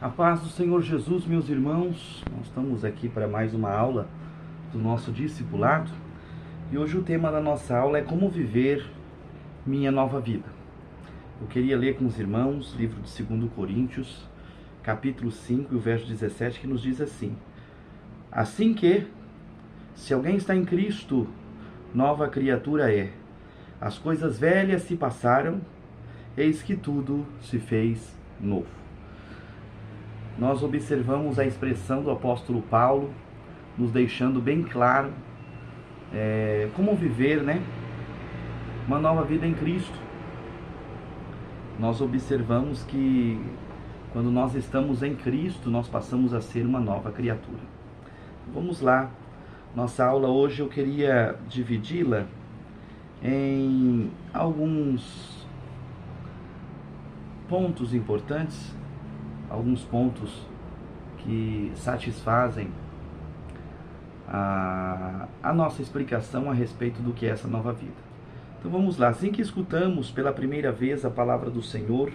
A paz do Senhor Jesus, meus irmãos. Nós estamos aqui para mais uma aula do nosso discipulado. E hoje o tema da nossa aula é como viver minha nova vida. Eu queria ler com os irmãos o livro de 2 Coríntios, capítulo 5, e o verso 17, que nos diz assim: assim que, se alguém está em Cristo, nova criatura é. As coisas velhas se passaram, eis que tudo se fez novo. Nós observamos a expressão do apóstolo Paulo, nos deixando bem claro como viver, uma nova vida em Cristo. Nós observamos que quando nós estamos em Cristo, nós passamos a ser uma nova criatura. Vamos lá. Nossa aula hoje eu queria dividi-la em alguns pontos importantes, alguns pontos que satisfazem a nossa explicação a respeito do que é essa nova vida. Então vamos lá. Assim que escutamos pela primeira vez a palavra do Senhor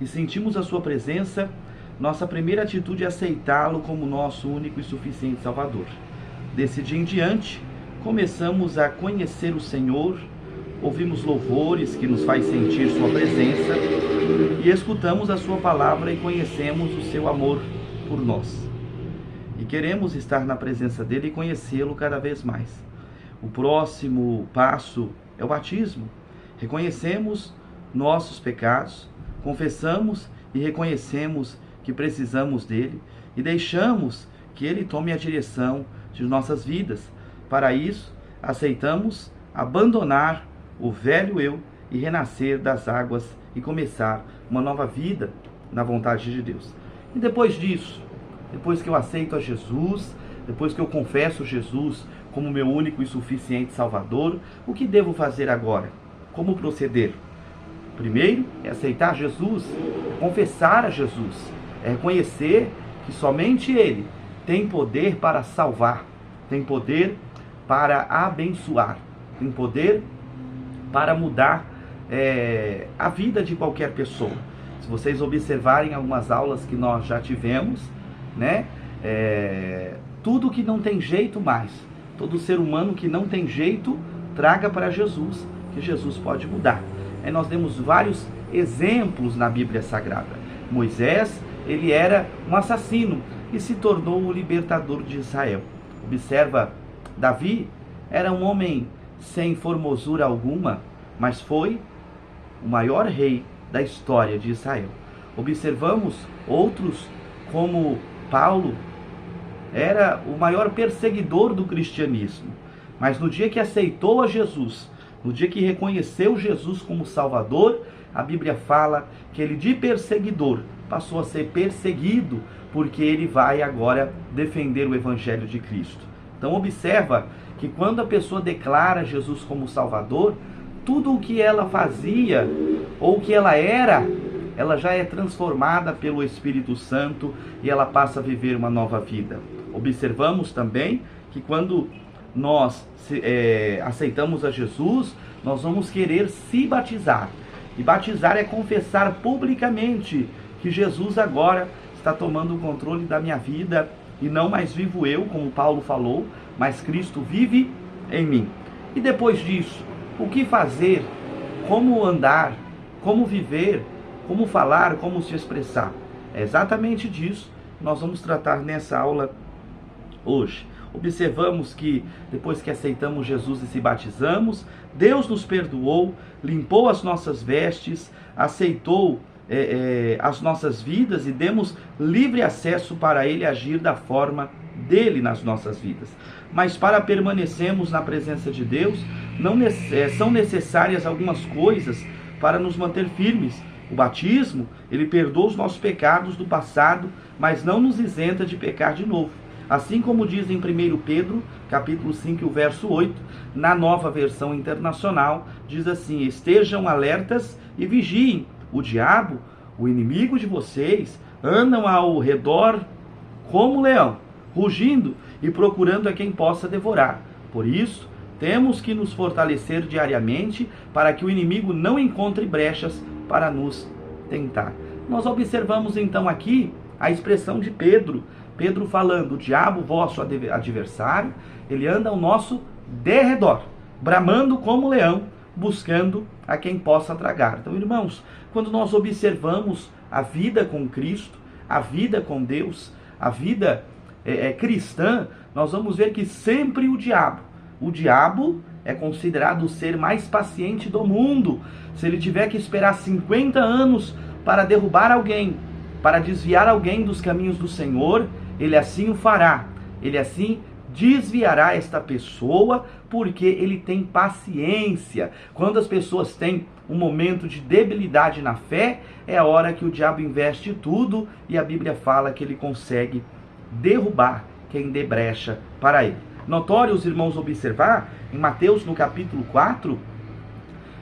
e sentimos a sua presença, nossa primeira atitude é aceitá-lo como nosso único e suficiente Salvador. Desse dia em diante, começamos a conhecer o Senhor, ouvimos louvores que nos faz sentir sua presença e escutamos a sua palavra e conhecemos o seu amor por nós. E queremos estar na presença dele e conhecê-lo cada vez mais. O próximo passo é o batismo. Reconhecemos nossos pecados, confessamos e reconhecemos que precisamos dele e deixamos que ele tome a direção de nossas vidas. Para isso, aceitamos abandonar o velho eu e renascer das águas e começar uma nova vida na vontade de Deus. E depois disso, depois que eu aceito a Jesus, depois que eu confesso Jesus como meu único e suficiente Salvador, o que devo fazer agora? Como proceder? Primeiro é aceitar Jesus, é confessar a Jesus, é reconhecer que somente Ele tem poder para salvar, tem poder para abençoar, tem poder para mudar a vida de qualquer pessoa. Se vocês observarem algumas aulas que nós já tivemos, tudo que não tem jeito mais, todo ser humano que não tem jeito, traga para Jesus, que Jesus pode mudar. Aí nós temos vários exemplos na Bíblia Sagrada. Moisés, ele era um assassino e se tornou o libertador de Israel. Observa, Davi era um homem sem formosura alguma, mas foi o maior rei da história de Israel. Observamos outros como Paulo, era o maior perseguidor do cristianismo, mas no dia que aceitou a Jesus, no dia que reconheceu Jesus como Salvador, a Bíblia fala que ele de perseguidor passou a ser perseguido, porque ele vai agora defender o Evangelho de Cristo. Então observa que quando a pessoa declara Jesus como Salvador, tudo o que ela fazia ou o que ela era, ela já é transformada pelo Espírito Santo e ela passa a viver uma nova vida. Observamos também que quando nós aceitamos a Jesus, nós vamos querer se batizar. E batizar é confessar publicamente que Jesus agora está tomando o controle da minha vida e não mais vivo eu, como Paulo falou, mas Cristo vive em mim. E depois disso, o que fazer? Como andar? Como viver? Como falar? Como se expressar? É exatamente disso que nós vamos tratar nessa aula hoje. Observamos que depois que aceitamos Jesus e se batizamos, Deus nos perdoou, limpou as nossas vestes, aceitou as nossas vidas e demos livre acesso para Ele agir da forma dele nas nossas vidas. Mas para permanecermos na presença de Deus, são necessárias algumas coisas para nos manter firmes. O batismo, ele perdoa os nossos pecados do passado, mas não nos isenta de pecar de novo. Assim como diz em 1 Pedro, capítulo 5, verso 8, na Nova Versão Internacional, diz assim: estejam alertas e vigiem. O diabo, o inimigo de vocês, andam ao redor como leão, rugindo e procurando a quem possa devorar. Por isso, temos que nos fortalecer diariamente para que o inimigo não encontre brechas para nos tentar. Nós observamos então aqui a expressão de Pedro. Pedro falando: o diabo, vosso adversário, ele anda ao nosso derredor, bramando como leão, buscando a quem possa tragar. Então, irmãos, quando nós observamos a vida com Cristo, a vida com Deus, a vida cristã, nós vamos ver que sempre o diabo é considerado o ser mais paciente do mundo. Se ele tiver que esperar 50 anos para derrubar alguém, para desviar alguém dos caminhos do Senhor, ele assim o fará. Ele assim desviará esta pessoa, porque ele tem paciência. Quando as pessoas têm um momento de debilidade na fé, é a hora que o diabo investe tudo, e a Bíblia fala que ele consegue derrubar quem dê brecha para ele. Notório os irmãos observar, em Mateus no capítulo 4,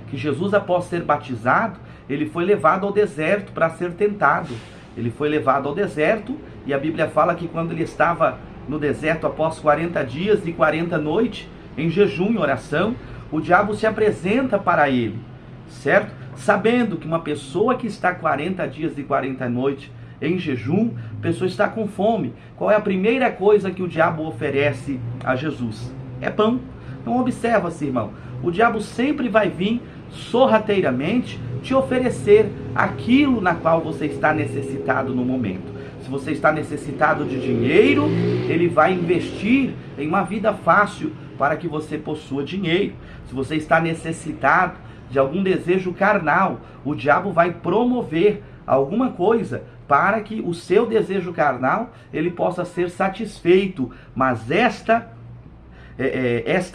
que Jesus, após ser batizado, ele foi levado ao deserto para ser tentado. Ele foi levado ao deserto, e a Bíblia fala que quando ele estava no deserto, após 40 dias e 40 noites, em jejum e oração, o diabo se apresenta para ele, certo? Sabendo que uma pessoa que está 40 dias e 40 noites em jejum, a pessoa está com fome. Qual é a primeira coisa que o diabo oferece a Jesus? É pão. Então observa-se, irmão, o diabo sempre vai vir sorrateiramente te oferecer aquilo na qual você está necessitado no momento. Se você está necessitado de dinheiro, ele vai investir em uma vida fácil para que você possua dinheiro. Se você está necessitado de algum desejo carnal, o diabo vai promover alguma coisa para que o seu desejo carnal ele possa ser satisfeito. Mas esta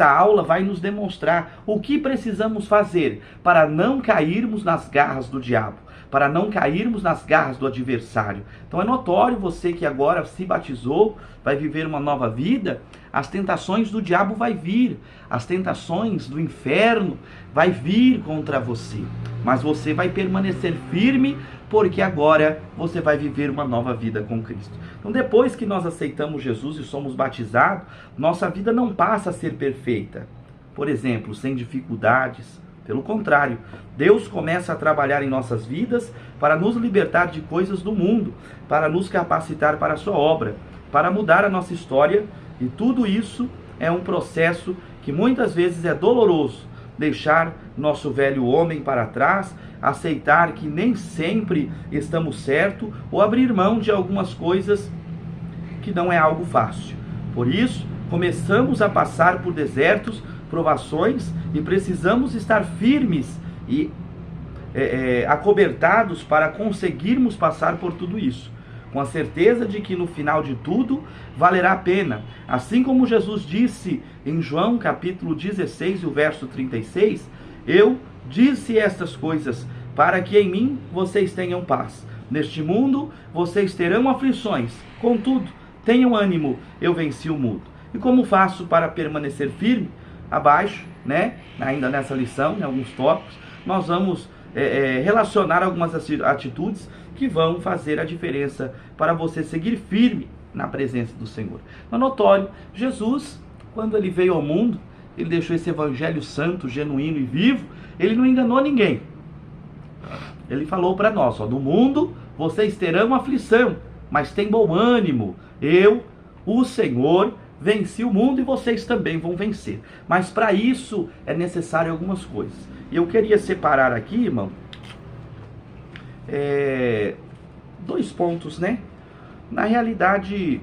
aula vai nos demonstrar o que precisamos fazer para não cairmos nas garras do diabo, para não cairmos nas garras do adversário. Então é notório, você que agora se batizou, vai viver uma nova vida, as tentações do diabo vai vir, as tentações do inferno vai vir contra você, mas você vai permanecer firme, porque agora você vai viver uma nova vida com Cristo. Então, depois que nós aceitamos Jesus e somos batizados, nossa vida não passa a ser perfeita, por exemplo, sem dificuldades. Pelo contrário, Deus começa a trabalhar em nossas vidas para nos libertar de coisas do mundo, para nos capacitar para a sua obra, para mudar a nossa história, e tudo isso é um processo que muitas vezes é doloroso. Deixar nosso velho homem para trás, aceitar que nem sempre estamos certos, ou abrir mão de algumas coisas que não é algo fácil. Por isso, começamos a passar por desertos, provações, e precisamos estar firmes e acobertados para conseguirmos passar por tudo isso, com a certeza de que no final de tudo valerá a pena. Assim como Jesus disse em João capítulo 16, o verso 36, eu disse estas coisas para que em mim vocês tenham paz. Neste mundo vocês terão aflições, contudo, tenham ânimo, eu venci o mundo. E como faço para permanecer firme? Abaixo, ainda nessa lição, em alguns tópicos, nós vamos relacionar algumas atitudes que vão fazer a diferença para você seguir firme na presença do Senhor. É notório, Jesus, quando ele veio ao mundo, ele deixou esse evangelho santo, genuíno e vivo, ele não enganou ninguém. Ele falou para nós, no mundo vocês terão aflição, mas tem bom ânimo, eu, o Senhor, venci o mundo e vocês também vão vencer. Mas para isso é necessário algumas coisas. E eu queria separar aqui, irmão, 2 pontos, Na realidade,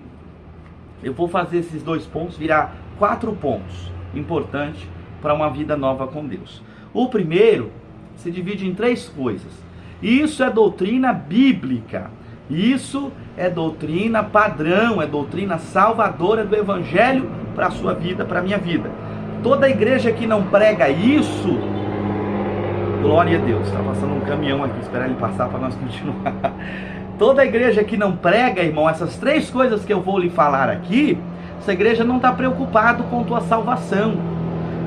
eu vou fazer esses 2 pontos virar 4 pontos importantes para uma vida nova com Deus. O primeiro se divide em 3 coisas. Isso é doutrina bíblica. Isso é doutrina padrão, é doutrina salvadora do Evangelho para a sua vida, para a minha vida. Toda igreja que não prega isso, glória a Deus. Está passando um caminhão aqui, esperar ele passar para nós continuar. Toda igreja que não prega, irmão, essas 3 coisas que eu vou lhe falar aqui, essa igreja não está preocupada com tua salvação.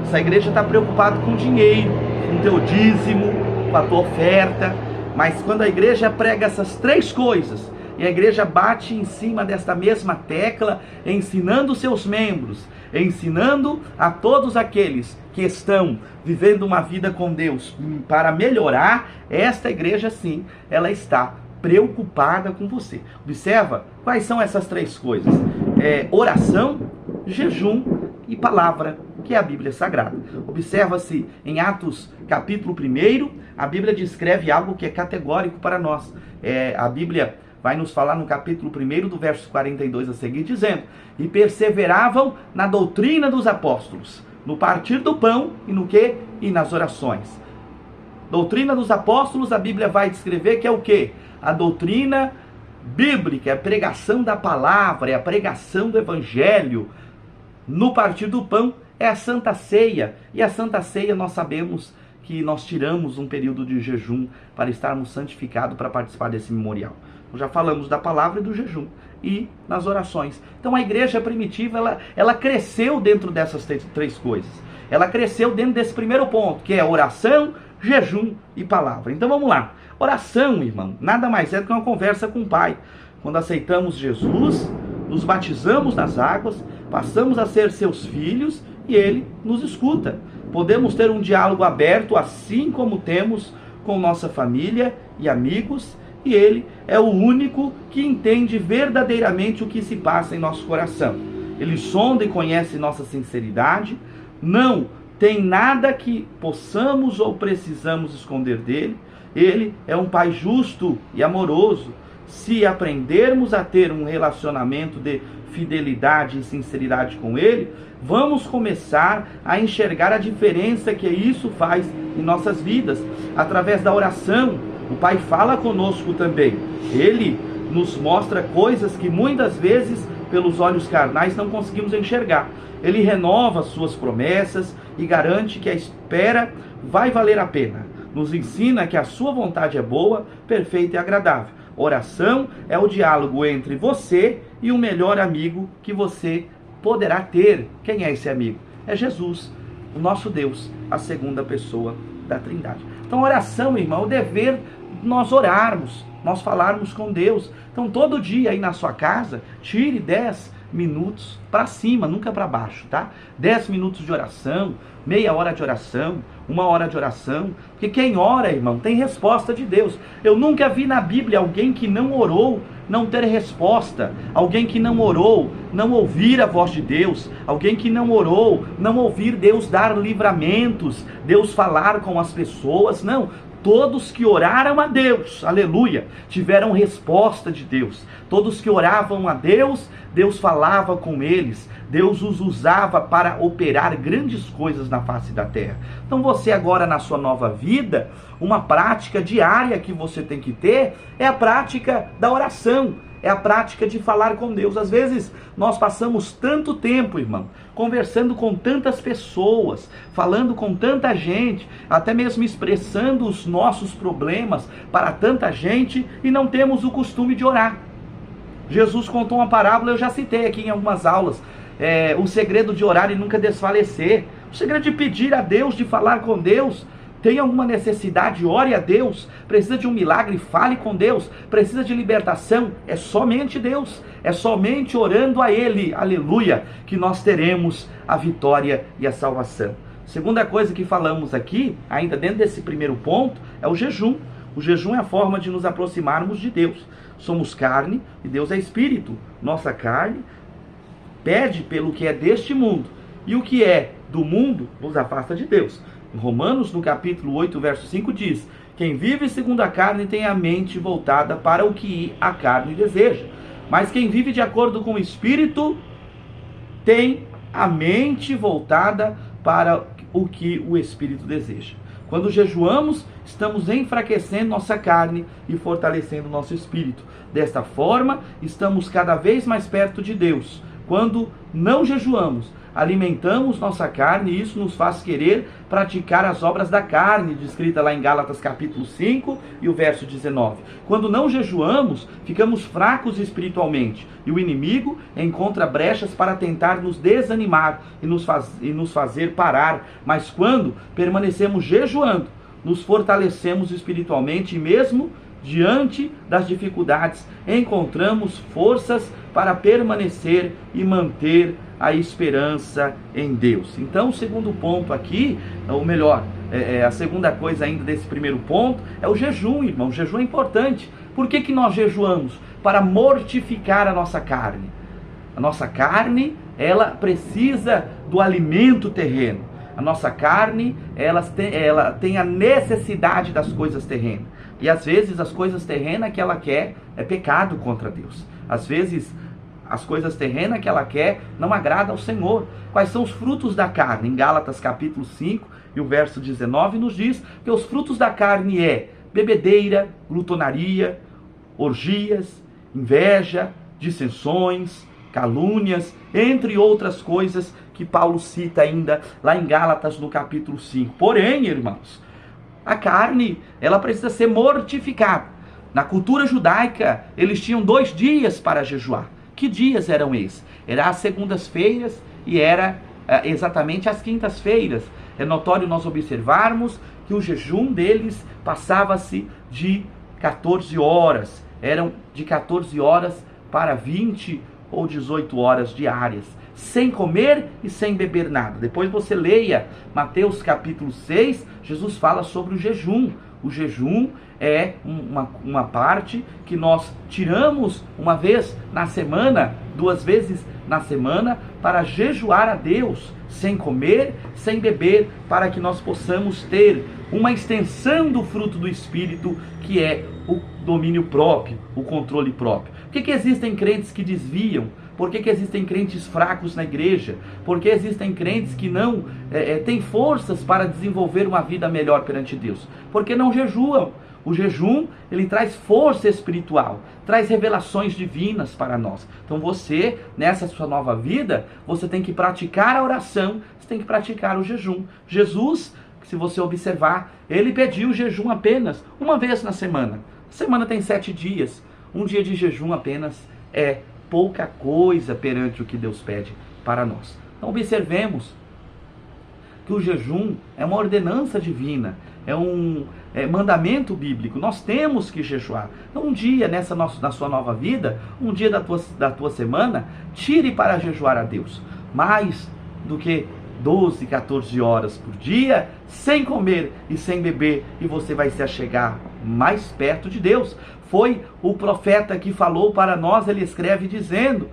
Essa igreja está preocupada com dinheiro, com teu dízimo, com a tua oferta. Mas quando a igreja prega essas 3 coisas, e a igreja bate em cima desta mesma tecla, ensinando seus membros, ensinando a todos aqueles que estão vivendo uma vida com Deus para melhorar, esta igreja sim, ela está preocupada com você. Observa quais são essas três coisas: oração, jejum e palavra, que é a Bíblia Sagrada. Observa-se em Atos capítulo 1, a Bíblia descreve algo que é categórico para nós. A Bíblia vai nos falar no capítulo 1, do verso 42 a seguir, dizendo: e perseveravam na doutrina dos apóstolos, no partir do pão e no quê? E nas orações. Doutrina dos apóstolos, a Bíblia vai descrever que é o quê? A doutrina bíblica, é a pregação da palavra, é a pregação do evangelho. No partir do pão é a Santa Ceia, e a Santa Ceia nós sabemos que nós tiramos um período de jejum para estarmos santificados para participar desse memorial. Nós já falamos da palavra e do jejum e nas orações. Então a igreja primitiva, ela cresceu dentro dessas três coisas. Ela cresceu dentro desse primeiro ponto, que é oração, jejum e palavra. Então vamos lá. Oração, irmão, nada mais é do que uma conversa com o Pai. Quando aceitamos Jesus, nos batizamos nas águas, passamos a ser seus filhos e Ele nos escuta. Podemos ter um diálogo aberto, assim como temos com nossa família e amigos, e Ele é o único que entende verdadeiramente o que se passa em nosso coração. Ele sonda e conhece nossa sinceridade, não tem nada que possamos ou precisamos esconder dele. Ele é um Pai justo e amoroso. Se aprendermos a ter um relacionamento de fidelidade e sinceridade com Ele, vamos começar a enxergar a diferença que isso faz em nossas vidas. Através da oração, o Pai fala conosco também. Ele nos mostra coisas que muitas vezes, pelos olhos carnais, não conseguimos enxergar. Ele renova suas promessas e garante que a espera vai valer a pena. Nos ensina que a sua vontade é boa, perfeita e agradável. Oração é o diálogo entre você e o melhor amigo que você poderá ter. Quem é esse amigo? É Jesus, o nosso Deus, a segunda pessoa da Trindade. Então, oração, irmão, é o dever nós orarmos, nós falarmos com Deus. Então, todo dia aí na sua casa, tire 10 minutos para cima, nunca para baixo, tá? 10 minutos de oração, meia hora de oração, 1 hora de oração, porque quem ora, irmão, tem resposta de Deus. Eu nunca vi na Bíblia alguém que não orou não ter resposta, alguém que não orou não ouvir a voz de Deus, alguém que não orou não ouvir Deus dar livramentos, Deus falar com as pessoas. Não, todos que oraram a Deus, aleluia, tiveram resposta de Deus. Todos que oravam a Deus, Deus falava com eles, Deus os usava para operar grandes coisas na face da terra. Então você agora, na sua nova vida, uma prática diária que você tem que ter é a prática da oração, é a prática de falar com Deus. Às vezes nós passamos tanto tempo, irmão, conversando com tantas pessoas, falando com tanta gente, até mesmo expressando os nossos problemas para tanta gente, e não temos o costume de orar. Jesus contou uma parábola, eu já citei aqui em algumas aulas, o segredo de orar e nunca desfalecer, o segredo de pedir a Deus, de falar com Deus. Tem alguma necessidade, ore a Deus. Precisa de um milagre, fale com Deus. Precisa de libertação, é somente Deus, é somente orando a Ele, aleluia, que nós teremos a vitória e a salvação. Segunda coisa que falamos aqui, ainda dentro desse primeiro ponto, é o jejum. O jejum é a forma de nos aproximarmos de Deus. Somos carne e Deus é espírito. Nossa carne pede pelo que é deste mundo, e o que é do mundo nos afasta de Deus. Em Romanos, no capítulo 8, verso 5, diz: quem vive segundo a carne tem a mente voltada para o que a carne deseja, mas quem vive de acordo com o Espírito tem a mente voltada para o que o Espírito deseja. Quando jejuamos, estamos enfraquecendo nossa carne e fortalecendo nosso espírito. Desta forma, estamos cada vez mais perto de Deus. Quando não jejuamos, alimentamos nossa carne, e isso nos faz querer praticar as obras da carne, descrita lá em Gálatas capítulo 5 e o verso 19. Quando não jejuamos, ficamos fracos espiritualmente, e o inimigo encontra brechas para tentar nos desanimar e nos fazer parar. Mas quando permanecemos jejuando, nos fortalecemos espiritualmente, e mesmo diante das dificuldades, encontramos forças para permanecer e manter a esperança em Deus. Então, o segundo ponto aqui, ou melhor, a segunda coisa ainda desse primeiro ponto, é o jejum, irmão. O jejum é importante Por que nós jejuamos? Para mortificar a nossa carne. A nossa carne, ela precisa do alimento terreno. A nossa carne, ela tem a necessidade das coisas terrenas. E às vezes as coisas terrenas que ela quer é pecado contra Deus. Às vezes as coisas terrenas que ela quer não agrada ao Senhor. Quais são os frutos da carne? Em Gálatas capítulo 5 e o verso 19 nos diz que os frutos da carne é bebedeira, glutonaria, orgias, inveja, dissensões, calúnias, entre outras coisas que Paulo cita ainda lá em Gálatas no capítulo 5. Porém, irmãos, a carne, ela precisa ser mortificada. Na cultura judaica, eles tinham 2 dias para jejuar. Que dias eram esses? Era as segundas-feiras e era exatamente as quintas-feiras. É notório nós observarmos que o jejum deles passava-se de 14 horas. Eram de 14 horas para 20 ou 18 horas diárias, sem comer e sem beber nada. Depois você leia Mateus capítulo 6, Jesus fala sobre o jejum. O jejum é uma parte que nós tiramos uma vez na semana, 2 vezes na semana, para jejuar a Deus, sem comer, sem beber, para que nós possamos ter uma extensão do fruto do Espírito, que é o domínio próprio, o controle próprio. Por que existem crentes que desviam? Por que existem crentes fracos na igreja? Por que existem crentes que não têm forças para desenvolver uma vida melhor perante Deus? Porque não jejuam. O jejum, ele traz força espiritual, traz revelações divinas para nós. Então você, nessa sua nova vida, você tem que praticar a oração, você tem que praticar o jejum. Jesus, se você observar, ele pediu o jejum apenas uma vez na semana. A semana tem 7 dias. Um dia de jejum apenas é pouca coisa perante o que Deus pede para nós. Então observemos que o jejum é uma ordenança divina, é um mandamento bíblico. Nós temos que jejuar. Então um dia na sua nova vida, um dia da tua semana, tire para jejuar a Deus. Mais do que 12, 14 horas por dia, sem comer e sem beber, e você vai se achegar mais perto de Deus. Foi o profeta que falou para nós, ele escreve dizendo,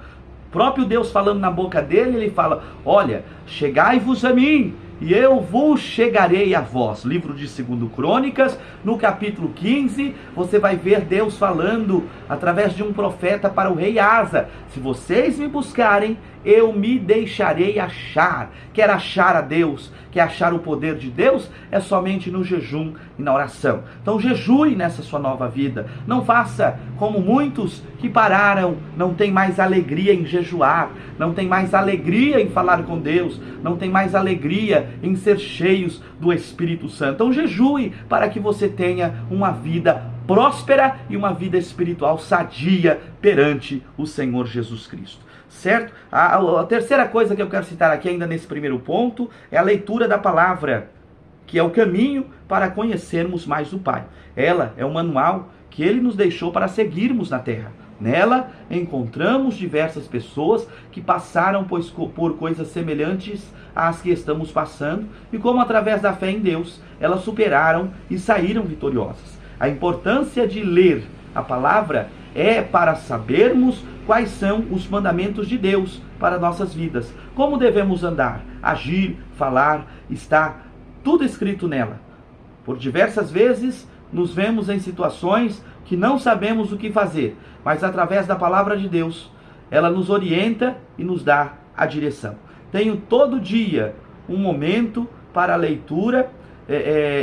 próprio Deus falando na boca dele, ele fala, olha, chegai-vos a mim, e eu vos chegarei a vós. Livro de 2 Crônicas, no capítulo 15, você vai ver Deus falando através de um profeta para o rei Asa, se vocês me buscarem, eu me deixarei achar. Quer achar a Deus, quer achar o poder de Deus, é somente no jejum e na oração. Então jejue nessa sua nova vida. Não faça como muitos que pararam, não tem mais alegria em jejuar, não tem mais alegria em falar com Deus, não tem mais alegria em ser cheios do Espírito Santo. Então jejue para que você tenha uma vida próspera e uma vida espiritual sadia perante o Senhor Jesus Cristo. Certo? A terceira coisa que eu quero citar aqui ainda nesse primeiro ponto é a leitura da palavra, que é o caminho para conhecermos mais o Pai. Ela é um manual que Ele nos deixou para seguirmos na terra. Nela encontramos diversas pessoas que passaram por coisas semelhantes às que estamos passando e como através da fé em Deus elas superaram e saíram vitoriosas. A importância de ler a palavra é para sabermos quais são os mandamentos de Deus para nossas vidas. Como devemos andar, agir, falar, está tudo escrito nela. Por diversas vezes nos vemos em situações que não sabemos o que fazer, mas através da palavra de Deus, ela nos orienta e nos dá a direção. Tenho todo dia um momento para a leitura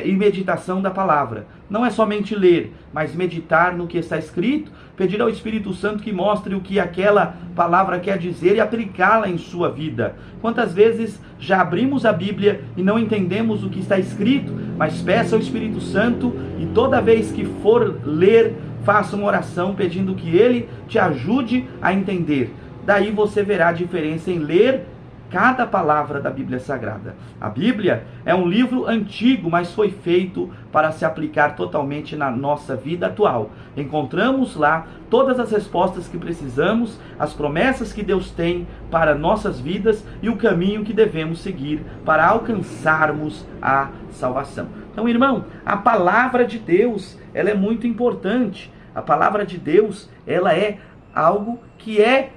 e meditação da palavra. Não é somente ler, mas meditar no que está escrito, pedir ao Espírito Santo que mostre o que aquela palavra quer dizer e aplicá-la em sua vida. Quantas vezes já abrimos a Bíblia e não entendemos o que está escrito, mas peça ao Espírito Santo e toda vez que for ler, faça uma oração pedindo que Ele te ajude a entender. Daí você verá a diferença em ler cada palavra da Bíblia Sagrada. A Bíblia é um livro antigo, mas foi feito para se aplicar totalmente na nossa vida atual. Encontramos lá todas as respostas que precisamos, as promessas que Deus tem para nossas vidas e o caminho que devemos seguir para alcançarmos a salvação. Então, irmão, a palavra de Deus, ela é muito importante. A palavra de Deus, ela é algo que é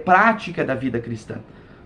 prática da vida cristã.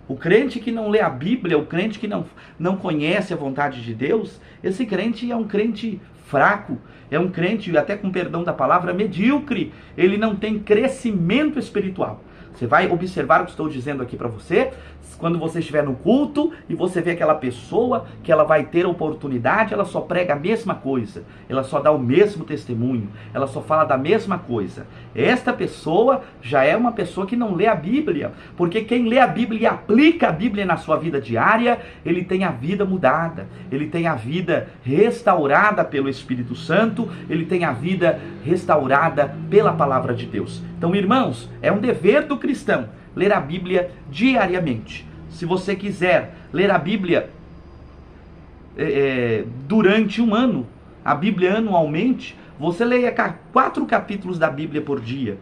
O crente que não lê a Bíblia, o crente que não conhece a vontade de Deus, esse crente é um crente fraco, é um crente, até com perdão da palavra, medíocre. Ele não tem crescimento espiritual. Você vai observar o que estou dizendo aqui para você, quando você estiver no culto e você vê aquela pessoa que ela vai ter oportunidade, ela só prega a mesma coisa, ela só dá o mesmo testemunho, ela só fala da mesma coisa. Esta pessoa já é uma pessoa que não lê a Bíblia, porque quem lê a Bíblia e aplica a Bíblia na sua vida diária, ele tem a vida mudada, ele tem a vida restaurada pelo Espírito Santo, ele tem a vida restaurada pela palavra de Deus. Então, irmãos, é um dever do cristão ler a Bíblia diariamente. Se você quiser ler a Bíblia durante um ano, a Bíblia anualmente, você leia 4 capítulos da Bíblia por dia,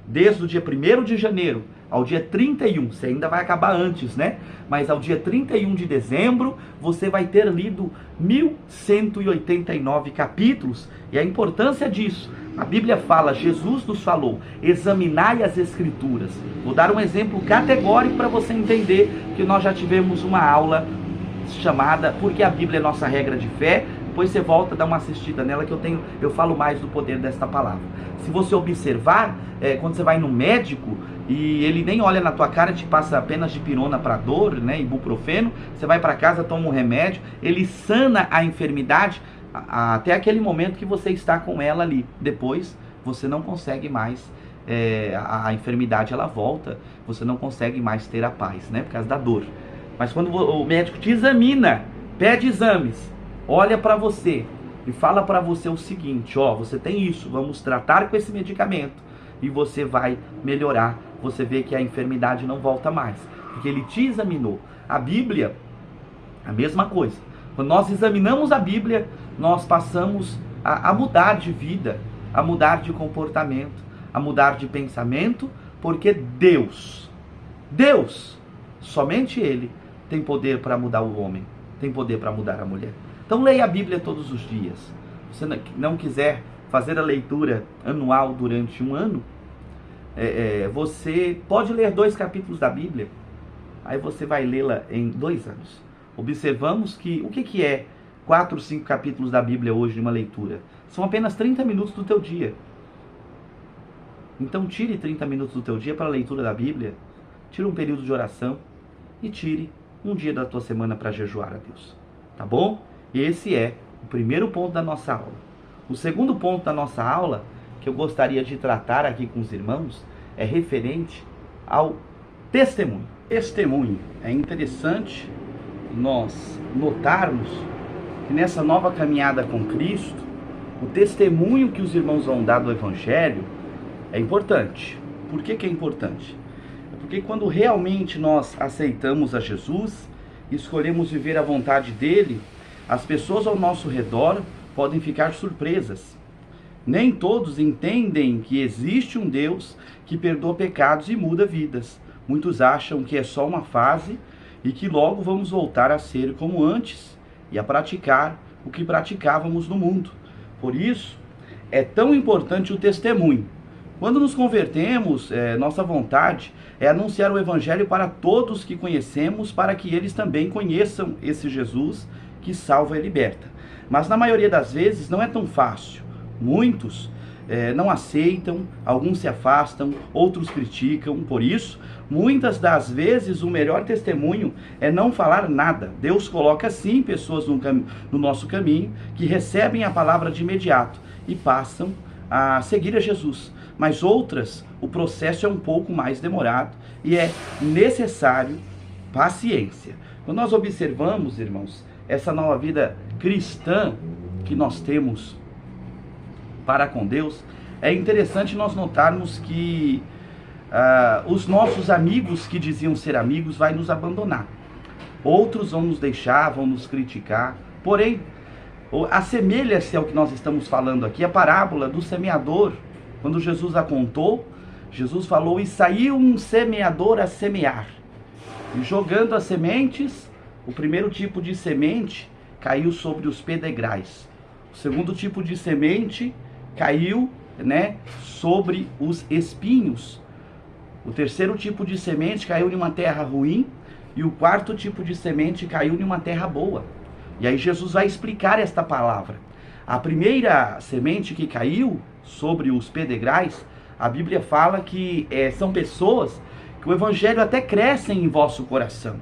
desde o dia 1º de janeiro ao dia 31, você ainda vai acabar antes, né? Mas ao dia 31 de dezembro, você vai ter lido 1189 capítulos, e a importância disso, a Bíblia fala, Jesus nos falou, examinai as Escrituras. Vou dar um exemplo categórico para você entender que nós já tivemos uma aula chamada Porque a Bíblia é Nossa Regra de Fé. Depois você volta a dar uma assistida nela que eu falo mais do poder desta palavra. Se você observar, quando você vai no médico e ele nem olha na tua cara, te passa apenas dipirona para dor, né, ibuprofeno, você vai para casa, toma um remédio, ele sana a enfermidade até aquele momento que você está com ela ali. Depois você não consegue mais, a enfermidade ela volta, você não consegue mais ter a paz, né, por causa da dor. Mas quando o médico te examina, pede exames, olha para você e fala para você o seguinte, ó, você tem isso, vamos tratar com esse medicamento e você vai melhorar. Você vê que a enfermidade não volta mais, porque ele te examinou. A Bíblia, a mesma coisa. Quando nós examinamos a Bíblia, nós passamos a mudar de vida, a mudar de comportamento, a mudar de pensamento, porque Deus, somente Ele tem poder para mudar o homem, tem poder para mudar a mulher. Então leia a Bíblia todos os dias. Se você não quiser fazer a leitura anual durante um ano, você pode ler 2 capítulos da Bíblia, aí você vai lê-la em 2 anos. Observamos que, o que é 4, 5 capítulos da Bíblia hoje de uma leitura? São apenas 30 minutos do teu dia. Então tire 30 minutos do teu dia para a leitura da Bíblia, tire um período de oração e tire um dia da tua semana para jejuar a Deus. Tá bom? Esse é o primeiro ponto da nossa aula. O segundo ponto da nossa aula, que eu gostaria de tratar aqui com os irmãos, é referente ao testemunho. Testemunho. É interessante nós notarmos que nessa nova caminhada com Cristo, o testemunho que os irmãos vão dar do Evangelho é importante. Por que é importante? É porque quando realmente nós aceitamos a Jesus, escolhemos viver a vontade dele, as pessoas ao nosso redor podem ficar surpresas. Nem todos entendem que existe um Deus que perdoa pecados e muda vidas. Muitos acham que é só uma fase e que logo vamos voltar a ser como antes e a praticar o que praticávamos no mundo. Por isso, é tão importante o testemunho. Quando nos convertemos, nossa vontade é anunciar o Evangelho para todos que conhecemos, para que eles também conheçam esse Jesus que salva e liberta. Mas na maioria das vezes não é tão fácil. Muitos não aceitam, alguns se afastam, outros criticam. Por isso, muitas das vezes o melhor testemunho é não falar nada. Deus coloca sim pessoas no nosso caminho que recebem a palavra de imediato e passam a seguir a Jesus. Mas outras, o processo é um pouco mais demorado e é necessário paciência. Quando nós observamos, irmãos, essa nova vida cristã que nós temos para com Deus, é interessante nós notarmos que os nossos amigos que diziam ser amigos vai nos abandonar. Outros vão nos deixar, vão nos criticar. Porém, assemelha-se ao que nós estamos falando aqui, a parábola do semeador. Quando Jesus a contou, Jesus falou, e saiu um semeador a semear. E jogando as sementes, o primeiro tipo de semente caiu sobre os pedregais. O segundo tipo de semente caiu, né, sobre os espinhos. O terceiro tipo de semente caiu em uma terra ruim, e o quarto tipo de semente caiu em uma terra boa. E aí Jesus vai explicar esta palavra. A primeira semente que caiu sobre os pedregais, a Bíblia fala que são pessoas que o evangelho até cresce em vosso coração,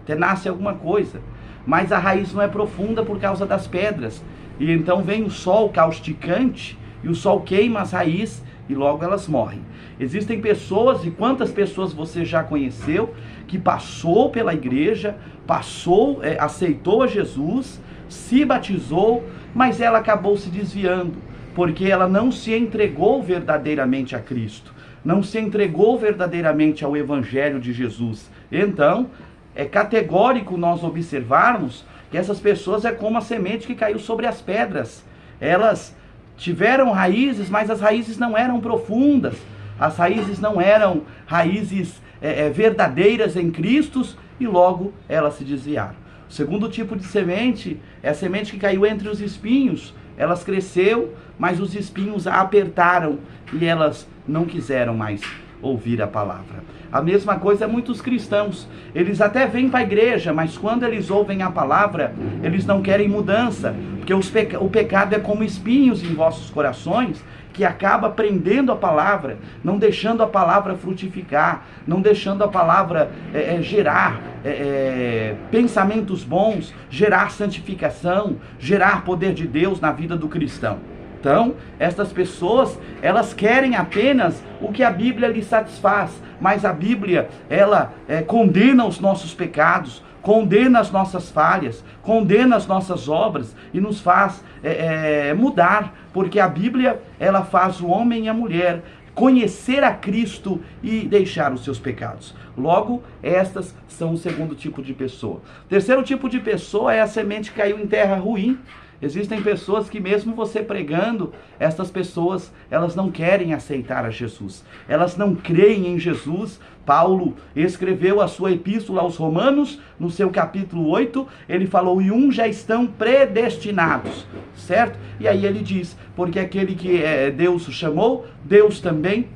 até nasce alguma coisa, mas a raiz não é profunda por causa das pedras. E então vem o sol causticante, e o sol queima as raízes, e logo elas morrem. Existem pessoas, e quantas pessoas você já conheceu, que passou pela igreja, aceitou a Jesus, se batizou, mas ela acabou se desviando, porque ela não se entregou verdadeiramente a Cristo, não se entregou verdadeiramente ao Evangelho de Jesus. Então, é categórico nós observarmos que essas pessoas é como a semente que caiu sobre as pedras. Elas tiveram raízes, mas as raízes não eram profundas, as raízes não eram raízes verdadeiras em Cristo, e logo elas se desviaram. O segundo tipo de semente é a semente que caiu entre os espinhos. Elas cresceu, mas os espinhos a apertaram e elas não quiseram mais ouvir a palavra. A mesma coisa muitos cristãos. Eles até vêm para a igreja, mas quando eles ouvem a palavra, eles não querem mudança, porque o pecado é como espinhos em vossos corações, que acaba prendendo a palavra, não deixando a palavra frutificar, não deixando a palavra gerar pensamentos bons, gerar santificação, gerar poder de Deus na vida do cristão. Então, estas pessoas, elas querem apenas o que a Bíblia lhes satisfaz, mas a Bíblia, ela condena os nossos pecados, condena as nossas falhas, condena as nossas obras e nos faz mudar, porque a Bíblia, ela faz o homem e a mulher conhecer a Cristo e deixar os seus pecados. Logo, estas são o segundo tipo de pessoa. O terceiro tipo de pessoa é a semente que caiu em terra ruim. Existem pessoas que mesmo você pregando, estas pessoas, elas não querem aceitar a Jesus. Elas não creem em Jesus. Paulo escreveu a sua epístola aos Romanos, no seu capítulo 8, ele falou, e uns já estão predestinados, certo? E aí ele diz, porque aquele que Deus chamou, Deus também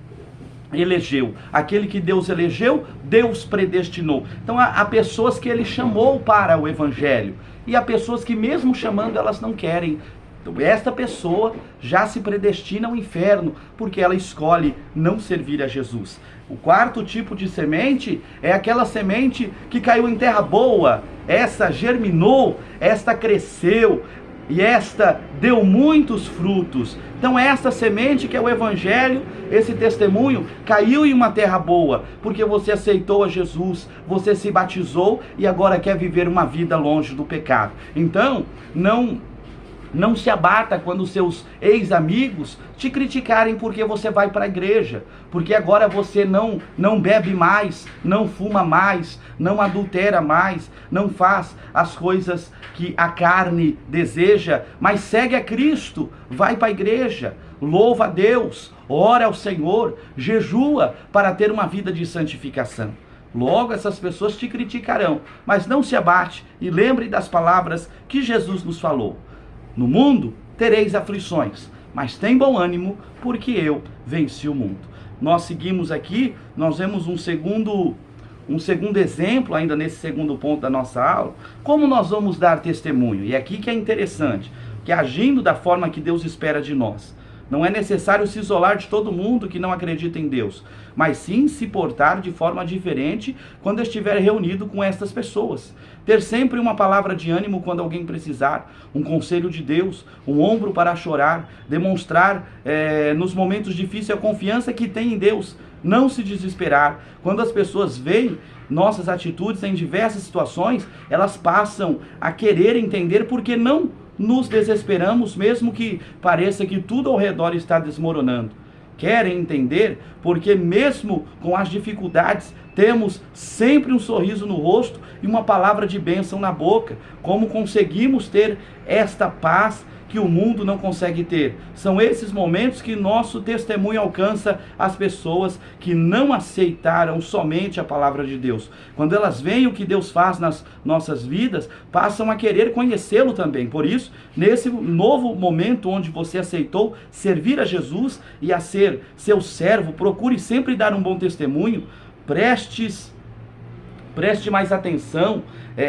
elegeu. Aquele que Deus elegeu, Deus predestinou. Então há pessoas que ele chamou para o evangelho, e há pessoas que mesmo chamando elas não querem. Então esta pessoa já se predestina ao inferno, porque ela escolhe não servir a Jesus. O quarto tipo de semente é aquela semente que caiu em terra boa. Essa germinou, esta cresceu, e esta deu muitos frutos. Então esta semente que é o evangelho, esse testemunho, caiu em uma terra boa, porque você aceitou a Jesus, você se batizou e agora quer viver uma vida longe do pecado. Então, não se abata quando seus ex-amigos te criticarem porque você vai para a igreja, porque agora você não bebe mais, não fuma mais, não adultera mais, não faz as coisas que a carne deseja, mas segue a Cristo, vai para a igreja, louva a Deus, ora ao Senhor, jejua para ter uma vida de santificação. Logo essas pessoas te criticarão, mas não se abate e lembre das palavras que Jesus nos falou. No mundo tereis aflições, mas tem bom ânimo, porque eu venci o mundo. Nós seguimos aqui, nós vemos um segundo exemplo, ainda nesse segundo ponto da nossa aula, como nós vamos dar testemunho. E aqui que é interessante, que agindo da forma que Deus espera de nós. Não é necessário se isolar de todo mundo que não acredita em Deus, mas sim se portar de forma diferente quando estiver reunido com estas pessoas. Ter sempre uma palavra de ânimo quando alguém precisar, um conselho de Deus, um ombro para chorar, demonstrar nos momentos difíceis a confiança que tem em Deus, não se desesperar. Quando as pessoas veem nossas atitudes em diversas situações, elas passam a querer entender porque não nos desesperamos, mesmo que pareça que tudo ao redor está desmoronando. Querem entender porque mesmo com as dificuldades, temos sempre um sorriso no rosto e uma palavra de bênção na boca. Como conseguimos ter esta paz que o mundo não consegue ter. São esses momentos que nosso testemunho alcança as pessoas que não aceitaram somente a palavra de Deus. Quando elas veem o que Deus faz nas nossas vidas, passam a querer conhecê-lo também. Por isso, nesse novo momento onde você aceitou servir a Jesus e a ser seu servo, procure sempre dar um bom testemunho. Preste mais atenção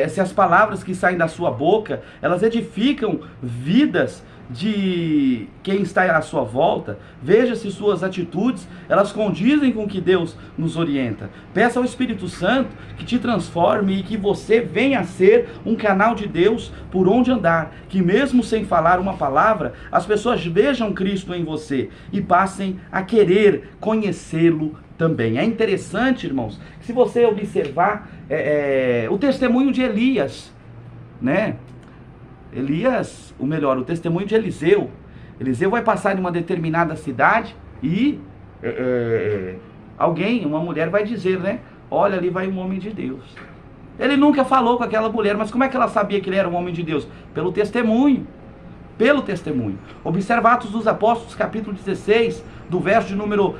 se as palavras que saem da sua boca, elas edificam vidas de quem está à sua volta. Veja se suas atitudes, elas condizem com o que Deus nos orienta. Peça ao Espírito Santo que te transforme e que você venha a ser um canal de Deus por onde andar. Que mesmo sem falar uma palavra, as pessoas vejam Cristo em você e passem a querer conhecê-lo também. É interessante, irmãos, que se você observar o testemunho de Elias, né? O testemunho de Eliseu. Eliseu vai passar em uma determinada cidade e uma mulher vai dizer, né? Olha, ali vai um homem de Deus. Ele nunca falou com aquela mulher, mas como é que ela sabia que ele era um homem de Deus? Pelo testemunho. Pelo testemunho. Observa Atos dos Apóstolos, capítulo 16, do verso de número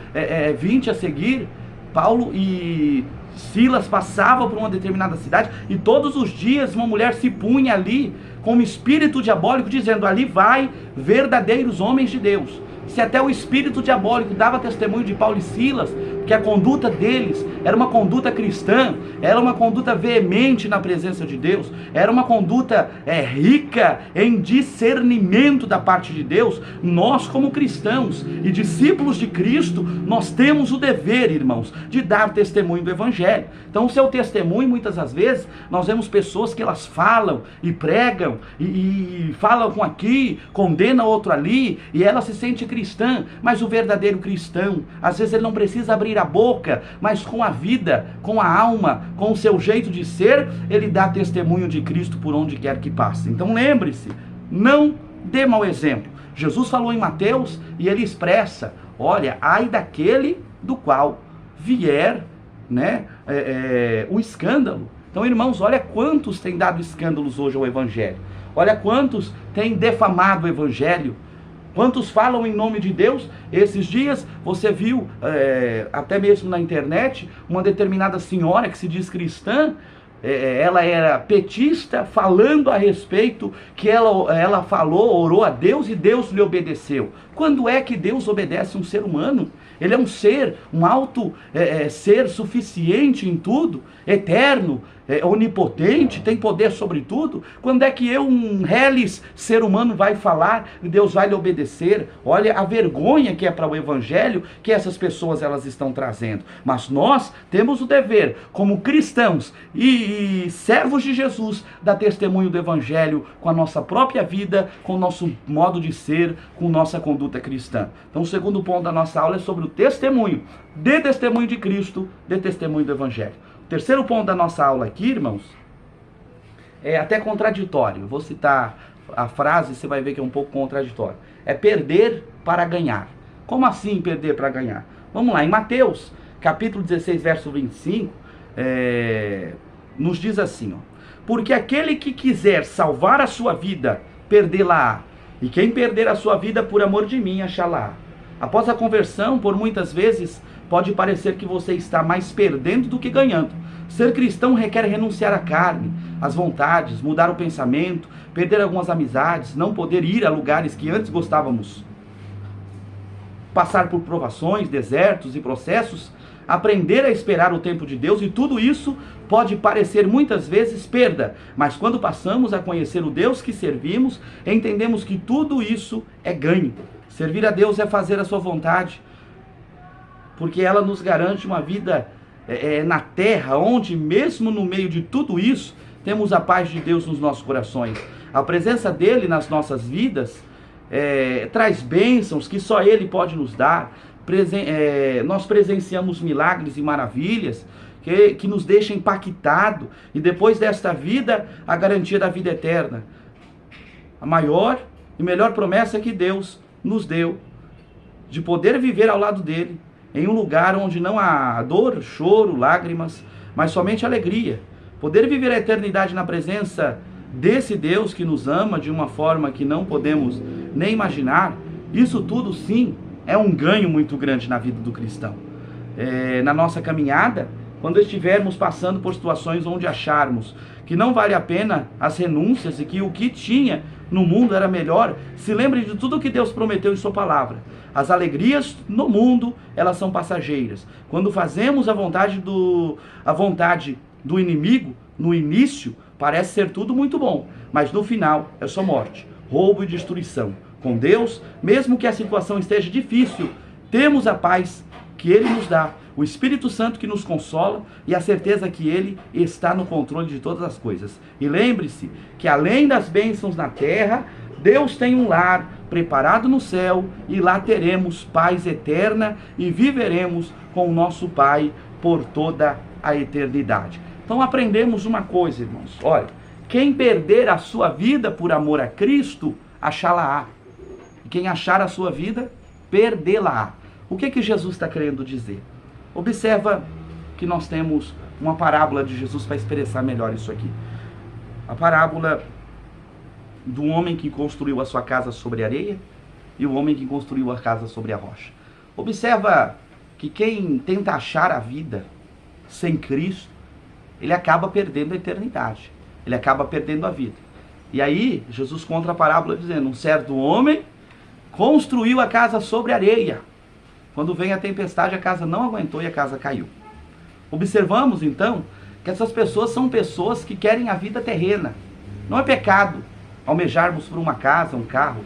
20 a seguir. Paulo e Silas passavam por uma determinada cidade e todos os dias uma mulher se punha ali com um espírito diabólico, dizendo: ali vai verdadeiros homens de Deus. Se até o espírito diabólico dava testemunho de Paulo e Silas, que a conduta deles era uma conduta cristã, era uma conduta veemente na presença de Deus, era uma conduta rica em discernimento da parte de Deus, nós como cristãos e discípulos de Cristo, nós temos o dever, irmãos, de dar testemunho do Evangelho. Então o seu testemunho, muitas das vezes, nós vemos pessoas que elas falam e pregam, e falam com aqui, condenam outro ali, e ela se sente cristã, mas o verdadeiro cristão, às vezes ele não precisa abrir a boca, mas com a vida, com a alma, com o seu jeito de ser, ele dá testemunho de Cristo por onde quer que passe. Então lembre-se, não dê mau exemplo. Jesus falou em Mateus e ele expressa: olha, ai daquele do qual vier, né, o escândalo. Então, irmãos, olha quantos têm dado escândalos hoje ao Evangelho. Olha quantos têm defamado o Evangelho. Quantos falam em nome de Deus? Esses dias você viu, até mesmo na internet, uma determinada senhora que se diz cristã, ela era petista, falando a respeito que ela falou, orou a Deus e Deus lhe obedeceu. Quando é que Deus obedece um ser humano? Ele é um ser, um alto ser suficiente em tudo, eterno, onipotente, tem poder sobre tudo. Quando é que um reles ser humano vai falar e Deus vai lhe obedecer? Olha a vergonha que é para o Evangelho que essas pessoas elas estão trazendo. Mas nós temos o dever, como cristãos e servos de Jesus, dar testemunho do Evangelho com a nossa própria vida, com o nosso modo de ser, com nossa conduta cristã. Então o segundo ponto da nossa aula é sobre o testemunho. Dê testemunho de Cristo, dê testemunho do Evangelho. O terceiro ponto da nossa aula aqui, irmãos, é até contraditório. Vou citar a frase, você vai ver que é um pouco contraditório. É perder para ganhar. Como assim perder para ganhar? Vamos lá, em Mateus, capítulo 16, verso 25, nos diz assim, ó: porque aquele que quiser salvar a sua vida, perdê-la-á. E quem perder a sua vida por amor de mim, achá-la-á. Após a conversão, por muitas vezes, pode parecer que você está mais perdendo do que ganhando. Ser cristão requer renunciar à carne, às vontades, mudar o pensamento, perder algumas amizades, não poder ir a lugares que antes gostávamos, passar por provações, desertos e processos, aprender a esperar o tempo de Deus, e tudo isso pode parecer muitas vezes perda, mas quando passamos a conhecer o Deus que servimos, entendemos que tudo isso é ganho. Servir a Deus é fazer a sua vontade, porque ela nos garante uma vida na terra, onde mesmo no meio de tudo isso, temos a paz de Deus nos nossos corações. A presença dele nas nossas vidas traz bênçãos que só ele pode nos dar. Nós presenciamos milagres e maravilhas que nos deixam impactados, e depois desta vida, a garantia da vida eterna. A maior e melhor promessa que Deus nos deu, de poder viver ao lado dele, em um lugar onde não há dor, choro, lágrimas, mas somente alegria. Poder viver a eternidade na presença desse Deus que nos ama de uma forma que não podemos nem imaginar, isso tudo sim é um ganho muito grande na vida do cristão. Na nossa caminhada, quando estivermos passando por situações onde acharmos que não vale a pena as renúncias e que o que tinha no mundo era melhor, se lembre de tudo que Deus prometeu em sua palavra. As alegrias no mundo, elas são passageiras. Quando fazemos a vontade do inimigo, no início, parece ser tudo muito bom, mas no final é só morte, roubo e destruição. Com Deus, mesmo que a situação esteja difícil, temos a paz que Ele nos dá, o Espírito Santo que nos consola e a certeza que Ele está no controle de todas as coisas. E lembre-se que além das bênçãos na terra, Deus tem um lar preparado no céu e lá teremos paz eterna e viveremos com o nosso Pai por toda a eternidade. Então aprendemos uma coisa, irmãos. Olha, quem perder a sua vida por amor a Cristo, achá-la-á. E quem achar a sua vida, perdê-la-á. O que Jesus está querendo dizer? Observa que nós temos uma parábola de Jesus para expressar melhor isso aqui. A parábola do homem que construiu a sua casa sobre a areia e o homem que construiu a casa sobre a rocha. Observa que quem tenta achar a vida sem Cristo, ele acaba perdendo a eternidade. Ele acaba perdendo a vida. E aí, Jesus conta a parábola dizendo, um certo homem construiu a casa sobre areia. Quando vem a tempestade, a casa não aguentou e a casa caiu. Observamos, então, que essas pessoas são pessoas que querem a vida terrena. Não é pecado almejarmos por uma casa, um carro,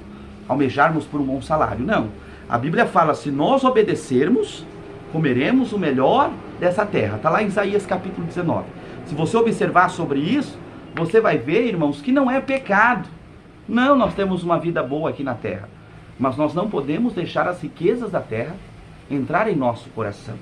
almejarmos por um bom salário. Não. A Bíblia fala, se nós obedecermos, comeremos o melhor dessa terra. Está lá em Isaías capítulo 19. Se você observar sobre isso, você vai ver, irmãos, que não é pecado. Não, nós temos uma vida boa aqui na terra. Mas nós não podemos deixar as riquezas da terra entrar em nosso coração.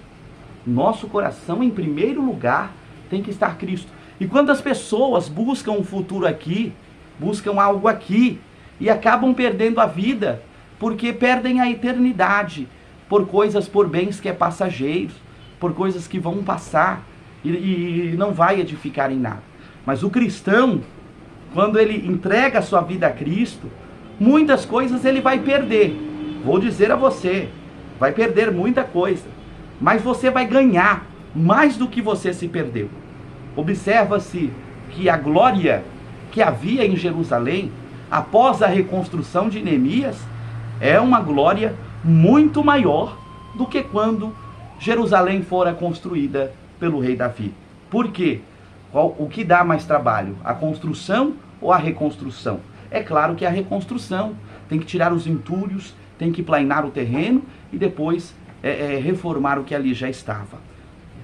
Nosso coração, em primeiro lugar, tem que estar Cristo. E quando as pessoas buscam um futuro aqui, buscam algo aqui, e acabam perdendo a vida, porque perdem a eternidade, por coisas, por bens que é passageiros, por coisas que vão passar, e não vai edificar em nada. Mas o cristão, quando ele entrega a sua vida a Cristo, muitas coisas ele vai perder. Vou dizer a você, vai perder muita coisa, mas você vai ganhar mais do que você se perdeu. Observa-se que a glória que havia em Jerusalém, após a reconstrução de Neemias, é uma glória muito maior do que quando Jerusalém fora construída pelo rei Davi. Por quê? O que dá mais trabalho? A construção ou a reconstrução? É claro que a reconstrução. Tem que tirar os entulhos, tem que planear o terreno e depois reformar o que ali já estava.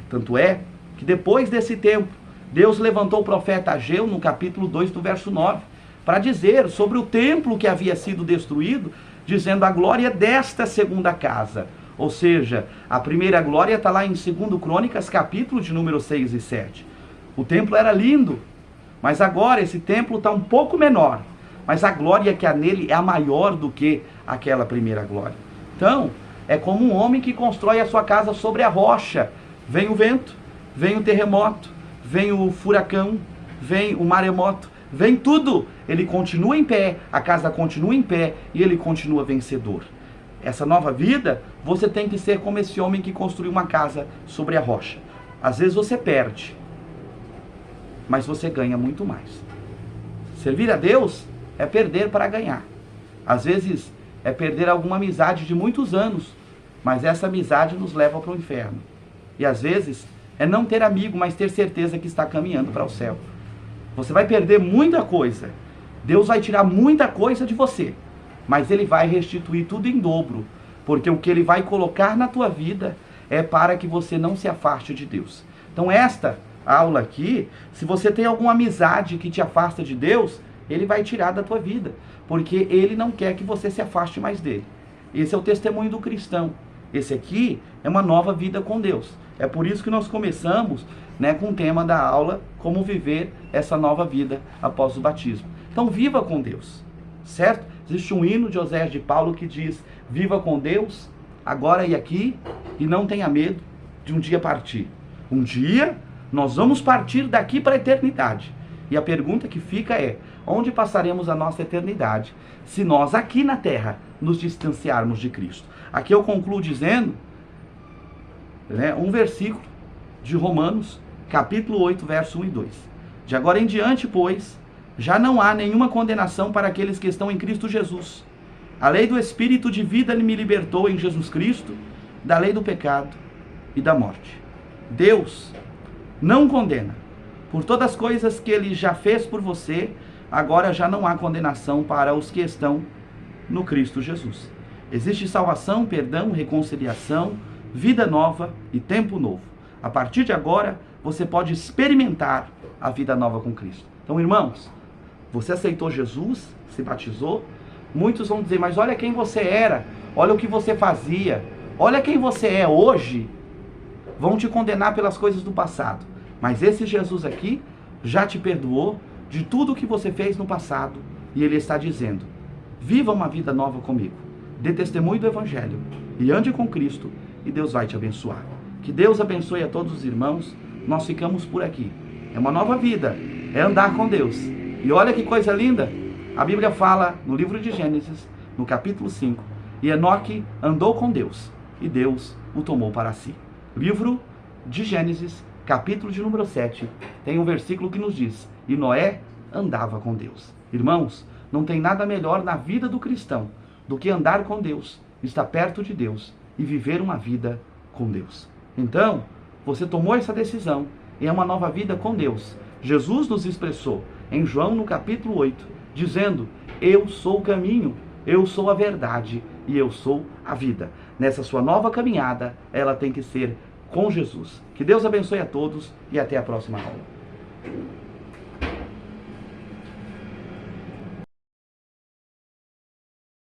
Tanto é que depois desse tempo, Deus levantou o profeta Ageu no capítulo 2 do verso 9, para dizer sobre o templo que havia sido destruído, dizendo a glória desta segunda casa. Ou seja, a primeira glória está lá em 2 Crônicas, capítulo de número 6 e 7. O templo era lindo, mas agora esse templo está um pouco menor. Mas a glória que há nele é a maior do que aquela primeira glória. Então, é como um homem que constrói a sua casa sobre a rocha. Vem o vento, vem o terremoto, vem o furacão, vem o maremoto, vem tudo. Ele continua em pé, a casa continua em pé e ele continua vencedor. Essa nova vida, você tem que ser como esse homem que construiu uma casa sobre a rocha. Às vezes você perde, mas você ganha muito mais. Servir a Deus é perder para ganhar. Às vezes é perder alguma amizade de muitos anos, mas essa amizade nos leva para o inferno. E às vezes é não ter amigo, mas ter certeza que está caminhando para o céu. Você vai perder muita coisa. Deus vai tirar muita coisa de você, mas Ele vai restituir tudo em dobro, porque o que Ele vai colocar na tua vida é para que você não se afaste de Deus. Então esta aula aqui, se você tem alguma amizade que te afasta de Deus, Ele vai tirar da tua vida, porque Ele não quer que você se afaste mais dele. Esse é o testemunho do cristão. Esse aqui é uma nova vida com Deus. É por isso que nós começamos, com o tema da aula, como viver essa nova vida após o batismo. Então viva com Deus, certo? Existe um hino de Oséias de Paulo que diz: viva com Deus, agora e aqui, e não tenha medo de um dia partir. Um dia nós vamos partir daqui para a eternidade. E a pergunta que fica é: onde passaremos a nossa eternidade se nós aqui na terra nos distanciarmos de Cristo? Aqui eu concluo dizendo, um versículo de Romanos, capítulo 8, verso 1 e 2. De agora em diante, pois, já não há nenhuma condenação para aqueles que estão em Cristo Jesus. A lei do Espírito de vida me libertou em Jesus Cristo da lei do pecado e da morte. Deus não condena. Por todas as coisas que Ele já fez por você, agora já não há condenação para os que estão no Cristo Jesus. Existe salvação, perdão, reconciliação, vida nova e tempo novo. A partir de agora, você pode experimentar a vida nova com Cristo. Então, irmãos, você aceitou Jesus, se batizou. Muitos vão dizer: mas olha quem você era, olha o que você fazia, olha quem você é hoje. Vão te condenar pelas coisas do passado. Mas esse Jesus aqui já te perdoou de tudo o que você fez no passado. E Ele está dizendo: viva uma vida nova comigo. Dê testemunho do Evangelho e ande com Cristo, e Deus vai te abençoar. Que Deus abençoe a todos os irmãos. Nós ficamos por aqui. É uma nova vida, é andar com Deus. E olha que coisa linda, a Bíblia fala no livro de Gênesis, no capítulo 5, e Enoque andou com Deus, e Deus o tomou para si. Livro de Gênesis, capítulo de número 7, tem um versículo que nos diz: e Noé andava com Deus. Irmãos, não tem nada melhor na vida do cristão do que andar com Deus, estar perto de Deus e viver uma vida com Deus. Então, você tomou essa decisão e é uma nova vida com Deus. Jesus nos expressou em João no capítulo 8, dizendo: eu sou o caminho, eu sou a verdade e eu sou a vida. Nessa sua nova caminhada, ela tem que ser com Jesus. Que Deus abençoe a todos e até a próxima aula.